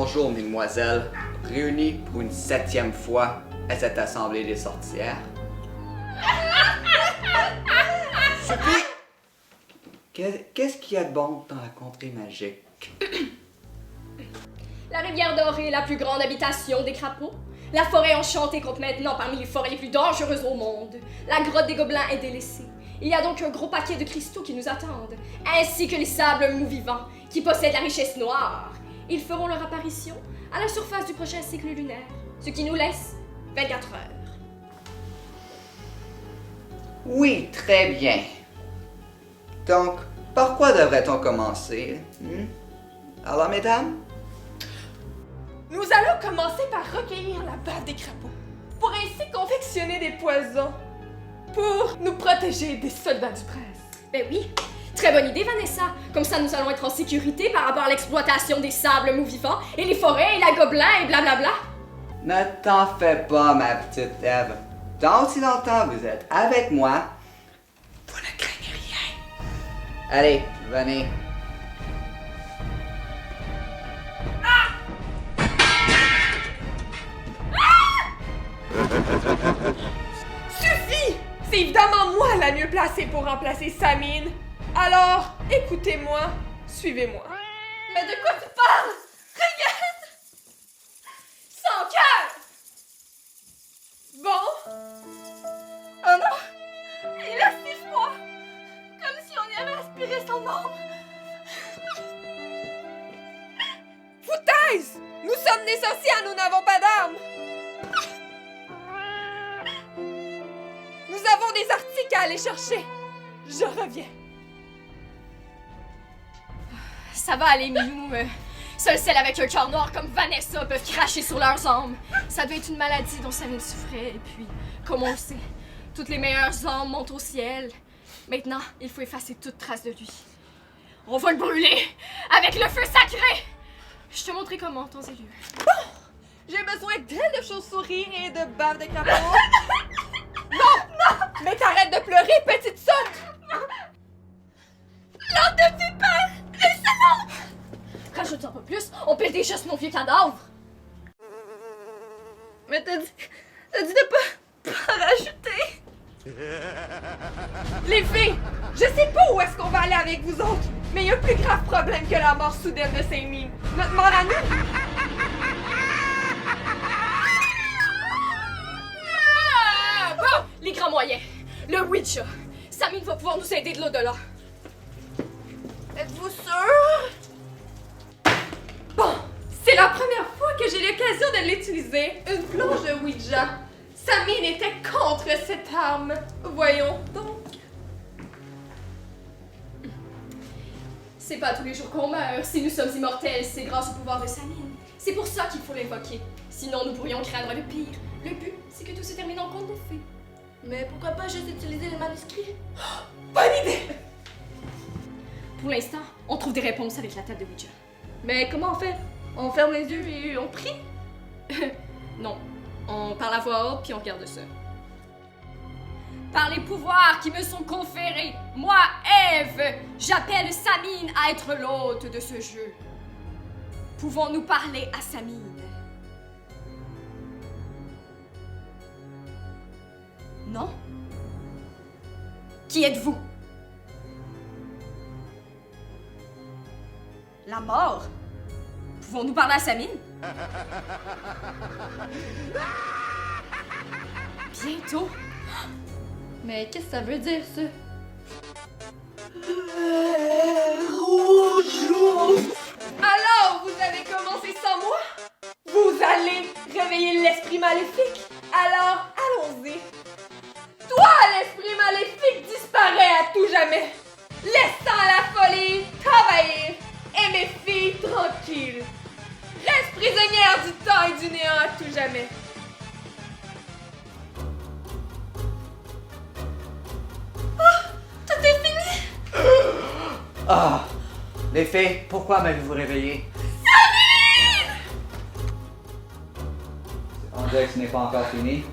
bonjour, mesdemoiselles, réunies pour une 7e fois à cette assemblée des sorcières. Sophie! Qu'est-ce qu'il y a de bon dans la contrée magique? La rivière dorée est la plus grande habitation des crapauds. La forêt enchantée compte maintenant parmi les forêts les plus dangereuses au monde. La grotte des gobelins est délaissée. Il y a donc un gros paquet de cristaux qui nous attendent, ainsi que les sables mous vivants qui possèdent la richesse noire. Ils feront leur apparition à la surface du prochain cycle lunaire, ce qui nous laisse 24 heures. Oui, très bien. Donc, par quoi devrait-on commencer? Alors, mesdames? Nous allons commencer par recueillir la bave des crapauds, pour ainsi confectionner des poisons, pour nous protéger des soldats du prince. Ben oui, très bonne idée Vanessa. Comme ça nous allons être en sécurité par rapport à l'exploitation des sables mous vivants et les forêts et la gobelin et blablabla. Ne t'en fais pas, ma petite Ève. Tant aussi longtemps vous êtes avec moi, vous ne craignez rien. Allez, venez. Suffit! C'est évidemment moi la mieux placée pour remplacer Samine. Alors, écoutez-moi, suivez-moi. Mais de quoi tu parles? Regarde! Sans cœur! Bon, Oh non! Il a si froid! Comme si on y avait aspiré son ombre! foutaise! Nous sommes des sorcières, nous n'avons pas d'armes! Nous avons des articles à aller chercher. Je reviens. Ça va aller, Milou. Seules celles avec un cœur noir comme Vanessa peuvent cracher sur leurs âmes. Ça devait être une maladie dont Samine souffrait, et puis, comme on le sait, toutes les meilleures âmes montent au ciel. Maintenant, il faut effacer toute trace de lui. On va le brûler avec le feu sacré! Je te montrerai comment, temps et lieu. J'ai besoin d'ailes de chauves-souris et de bave de crapaud. Non! Mais t'arrêtes de pleurer, petite sotte! L'ordre de vipère! Laissez-moi! Rajoute-en pas plus, on pèle déjà sur mon vieux cadavre! Mais t'as dit de pas rajouter. Les filles, je sais pas où est-ce qu'on va aller avec vous autres, mais il y a un plus grave problème que la mort soudaine de Saint-Mime. Notre mort à nous. Ah! Bon, les grands moyens. Le Ouija. Samine va pouvoir nous aider de l'au-delà. Êtes-vous sûr? Bon, c'est la première fois que j'ai l'occasion de l'utiliser. Une planche de Ouija. Samine était contre cette arme. Voyons donc. C'est pas tous les jours qu'on meurt. Si nous sommes immortels, c'est grâce au pouvoir de Samine. C'est pour ça qu'il faut l'invoquer. Sinon, nous pourrions craindre le pire. Le but, c'est que tout se termine en conte de fées. Mais pourquoi pas juste utiliser le manuscrit? Bonne idée! Pour l'instant, on trouve des réponses avec la table de Ouija. Mais comment on fait? On ferme les yeux et on prie? Non. On parle à voix haute puis on regarde ça. Par les pouvoirs qui me sont conférés, moi, Ève, j'appelle Samine à être l'hôte de ce jeu. Pouvons-nous parler à Samine? Non? Qui êtes-vous? La mort? Pouvons-nous parler à Samine? Bientôt? Mais qu'est-ce que ça veut dire, ça? Alors, vous avez commencé sans moi? Vous allez réveiller l'esprit maléfique? Alors, allons-y. Toi, l'esprit maléfique, disparais à tout jamais, laissant la folie t'envahir et mes filles tranquilles. Reste prisonnière du temps et du néant à tout jamais. Tout est fini! Ah! Les fées, pourquoi m'avez-vous réveillé? On dirait que ce n'est pas encore fini.